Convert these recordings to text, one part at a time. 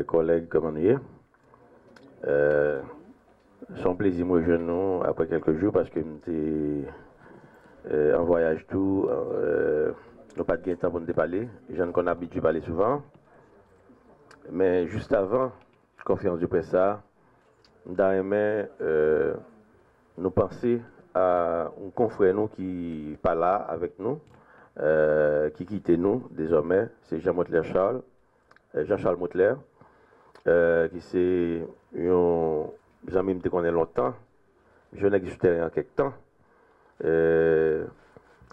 collègues, comment nous son plaisir moi je nous après quelques jours parce que j'étais en voyage tout, nous pas de temps pour nous parler. Je ne connais habitué de parler souvent, mais juste avant conférence de presse ça, nous penser à un confrère nous qui pas là avec nous, qui quitte nous désormais, c'est Jean-Charles Moutler, qui c'est un ami que connaît longtemps, je n'ai pas en quelque temps,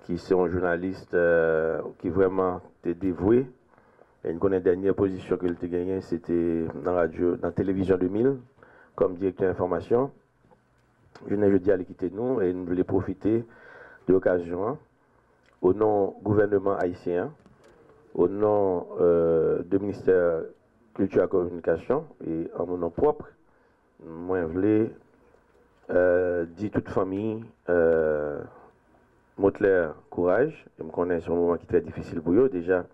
qui c'est un journaliste qui vraiment était dévoué. Et une dernière position qu'il a gagnée, c'était dans la télévision 2000, comme directeur d'information. Je n'ai jeudi à quitter nous et nous voulons profiter de l'occasion au nom du gouvernement haïtien, au nom du ministère Culture et Communication et en mon nom propre, moi je voulais dire toute famille Moutler courage. Je me connais sur un moment qui est très difficile pour eux déjà.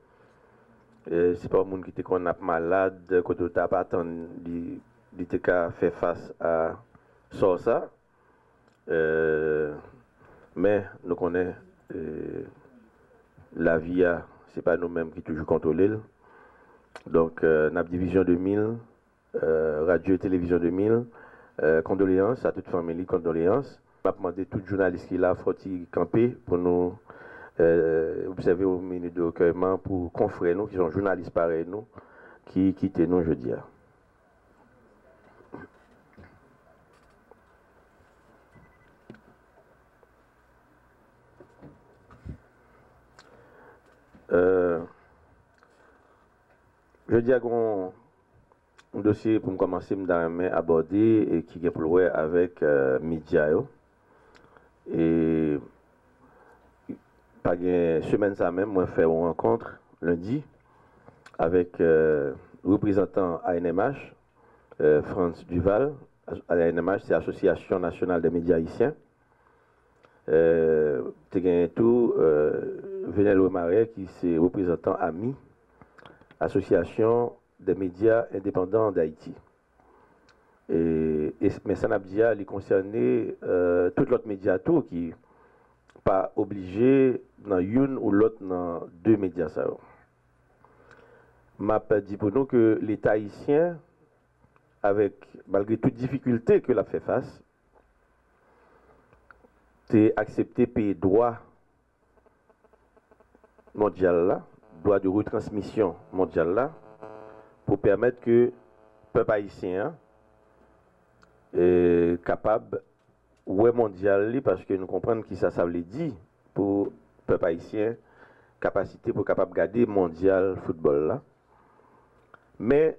C'est pas un monde qui était qu'on a malade, quand on n'a pas attendu de faire face à ça. Mais nous connaissons la vie, c'est pas nous-mêmes qui toujours contrôlons. Donc, notre division 2000, radio et télévision 2000, condoléances à toute famille, condoléances. Je vais demander tout journaliste qui l'a faut camper pour nous observer au minute de recueillement pour confrères nous qui sont journalistes pareils nous qui quittent nous jeudi. Je dis à un dossier pour commencer à aborder et qui est pour le avec média. Et pas une semaine ça même, moi fait une rencontre lundi avec représentant ANMH, France Duval. ANMH, c'est l'Association nationale des médias haïtiens. Tu tout Venel Marais qui est représentant AMI, Association des médias indépendants d'Haïti. Mais ça n'a pas concerné tout l'autre média tout qui pas obligé dans une ou l'autre dans deux médias ça. M'a dit pour nous que l'État haïtien, avec malgré toute difficulté que l'a fait face, t'es accepté payer droit mondial là, droit de retransmission mondial là, pour permettre que le peuple haïtien est capable ouais mondial parce que nous comprenons qui ça veut dire pour le peuple haïtien capacité pour capable garder mondial football là. Mais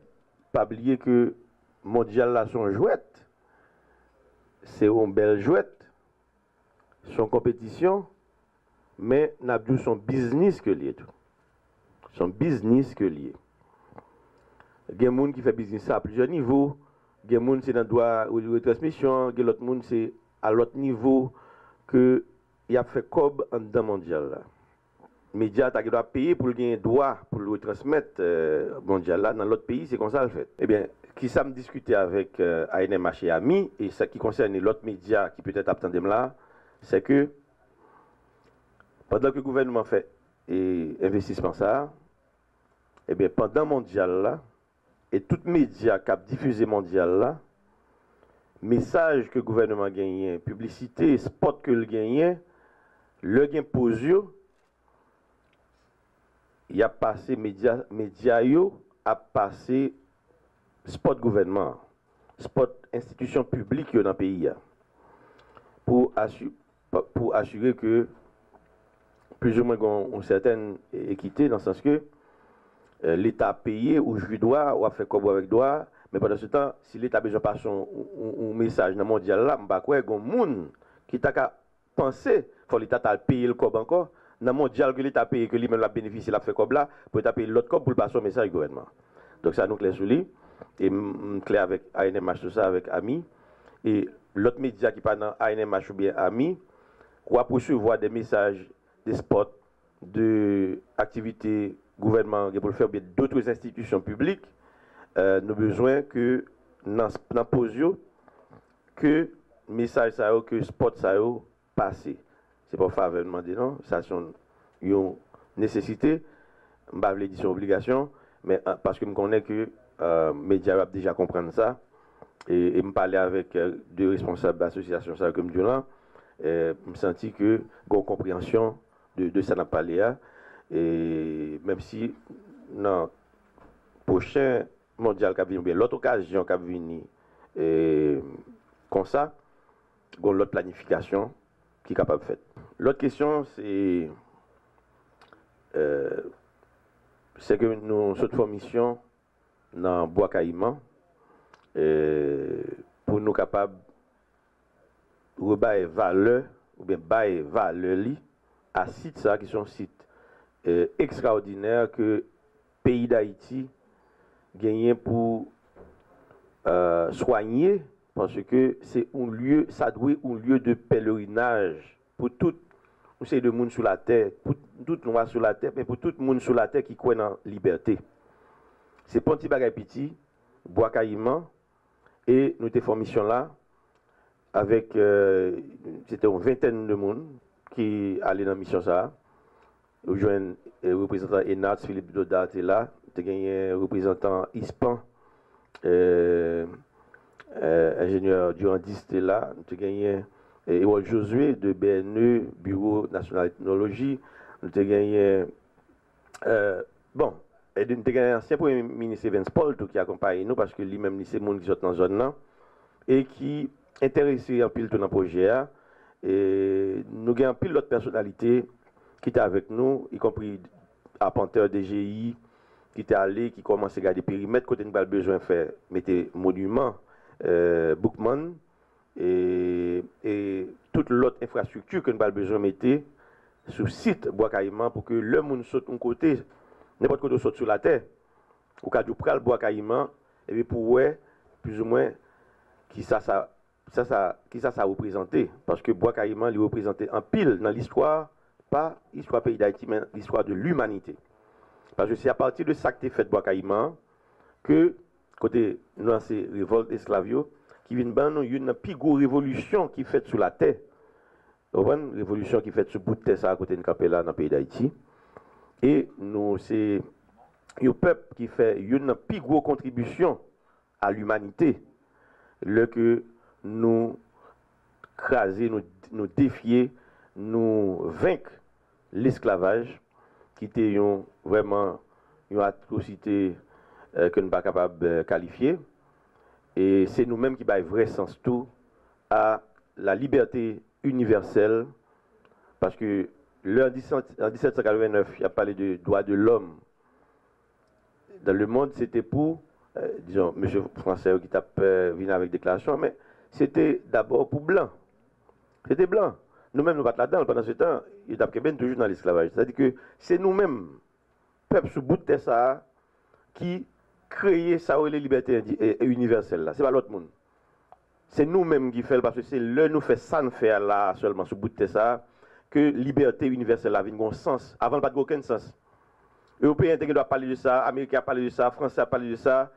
pas oublier que mondial là son jouette, c'est une belle jouette, son compétition, mais n'a pas son business que lié tout. Son business que lié. Il y a des gens qui font business à plusieurs niveaux. Il y a des gens qui sont dans le droit de retransmission. Il y a d'autres gens qui à l'autre niveau que il a fait cob en dans mondial là. Média ta doit payer pour gagner droit pour le retransmettre mondial là dans l'autre pays, c'est comme ça le fait. Eh bien, qui ça me discuter avec ANMH et AMI et ce qui concerne l'autre média qui peut-être attendent là, c'est que pendant que le gouvernement fait et investissement ça, eh bien pendant mondial là et tout média qui a diffusé mondial là, message que le gouvernement gagne, publicité, spot que le gagne, le gain posé, il a passé média a passé spot gouvernement, spot institution publique dans le pays pour assurer que plus ou moins une certaine équité dans le sens que l'État a payé ou je dois ou a fait comme avec droit. Mais pendant ce temps, si l'État a besoin de passer un message dans le mondial là, je ne sais pas, il y a des gens qui ont pensé que l'État a payé le cob encore. Dans le mondial que l'État a payé, que lui-même a bénéficié, il a fait comme là, pour payer l'autre cob pour passer un message au gouvernement. Donc ça nous clair sur lui. Et clair avec ANMH, tout ça, avec AMI. Et l'autre média qui pas dans ANMH ou bien AMI, ou à recevoir des messages, des spots, de activités gouvernement pour le faire d'autres institutions publiques nous besoin que dans posio que message ça que sport ça passer. C'est pas faveur demander non, ça c'est une nécessité, je pas dire c'est obligation, mais parce que je connais que médias déjà comprendre ça et me parler avec deux responsables d'association ça comme Dieu me senti que une compréhension de ça n'a pas là et même si non prochain mondial qui vient bien l'autre occasion qui venir comme ça l'autre planification qui est capable de faire. L'autre question c'est que nous sommes en mission dans Bois Caïman pour nous capables de rebailler valeur ou bien bailler valeur à sites ça qui sont sites extraordinaires que le pays d'Haïti gagne pour soigner parce que c'est un lieu, ça doit être un lieu de pèlerinage pour tout c'est de monde sur la terre, pour tout le monde sur la terre, mais pour tout le monde sur la terre qui croit dans la liberté. C'est pas un petit bagage petit, Bois Caïman, et nous avons fait mission là, avec, c'était une vingtaine de monde qui allaient dans la mission ça. Nous avons un représentant Enat, Philippe Dodat est là, nous avons un représentant ISPAN, ingénieur durandiste est là, nous avons Ewald Josué de BNE, Bureau National d'Ethnologie. Nous avons gagné, bon, et nous avons gagné un ancien Premier ministre Evans Paul qui accompagne nous parce que lui-même, c'est le monde qui sont dans la zone là et qui est intéressé en pile dans le projet. Et nous avons pile d'autres personnalités qui étaient avec nous, y compris apporteur DGI, qui était allé, qui commençait à garder périmètre, côté nous avons besoin de faire, mettre monument, Bookman. Et toute l'autre infrastructure que nous avons besoin de mettre sur le site Bois Caïman pour que le monde saute de côté, n'importe côté saute sur la terre, ou quand du pral Bois Caïman, et puis pour ouais, plus ou moins qui ça représentait. Parce que Bois Caïman il représentait en pile dans l'histoire, pas l'histoire pays d'Haïti, mais l'histoire de l'humanité. Parce que c'est à partir de ça que fait Bois Caïman que, côté nous, c'est révolte esclavio, qui vient de une plus grosse révolution qui fait sur la terre. Une révolution qui fait sur bout de terre, ça à côté de Capella dans le pays d'Haïti. Et nous, c'est un peuple qui fait une plus grosse contribution à l'humanité. Le que nous craser, nous défier, nous vaincre l'esclavage, qui était vraiment une atrocité que nous ne sommes pas capables de qualifier. Et c'est nous-mêmes qui baillons vrai sens tout à la liberté universelle, parce que en 1789, il a parlé de droits de l'homme. Dans le monde, c'était pour, disons, monsieur Français qui tape venu avec déclaration, mais c'était d'abord pour blanc. C'était blanc. Nous-mêmes, nous battons là-dedans. Pendant ce temps, il tape toujours dans l'esclavage. C'est-à-dire que c'est nous-mêmes, peuple sous bout de terre, qui créer ça les libertés universelles là, c'est pas l'autre monde. C'est nous-mêmes qui faisons parce que c'est le nous fait ça nous fait là seulement sous bout de ça que liberté universelle là vient un sens. Avant pas aucun sens. Européens doivent parler de ça, Américains parler de ça, Français parler de ça,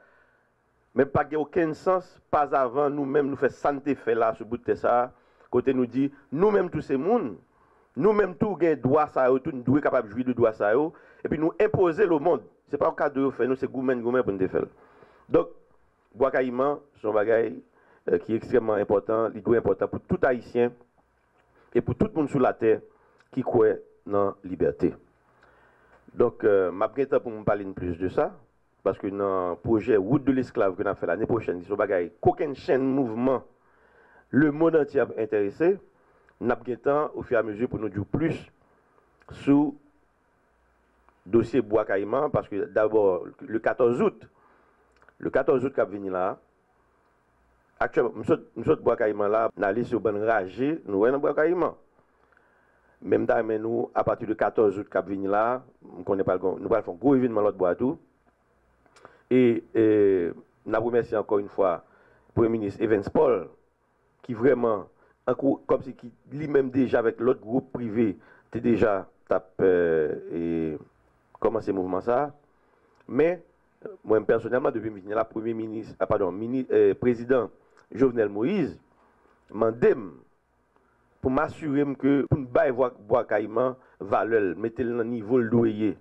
mais pas aucun sens pas avant nous-mêmes nous fait santé fait là sous bout de ça côté nous dit nous-mêmes tous ces monde nous-mêmes tout gain droit ça tout nous doit capable jouir de droit ça et puis nous imposer le monde. C'est pas un cas de faire nous c'est gourmand pour nous faire. Donc Bois Caïman c'est un bagage qui est extrêmement important, il doit important pour tout haïtien et pour tout le monde sur la terre qui croit dans la liberté. Donc m'a prêté pour me parler plus de ça parce que dans le projet Route de l'esclave que nous avons fait l'année prochaine, c'est un bagage qu'aucune chaîne mouvement le monde entier est intéressé, nous avons au fur et à mesure pour nous dire plus sur dossier Bois Caïman parce que d'abord le 14 août qui va venir là actuellement nous Bois Caïman là on allé sur ban ragé nous dans Bois Caïman même temps nous à partir du 14 août qui va venir là on connaît pas nous allons faire un gros événement l'autre bois tout et nous remercie encore une fois le Premier ministre Evans Paul qui vraiment comme si lui-même déjà avec l'autre groupe privé était déjà commencé le mouvement ça mais moi personnellement, depuis que je là, Premier ministre, président Jovenel Moïse, mandem pour m'assurer que pour ne pas voir caïman valeur, mettez le niveau le loyer.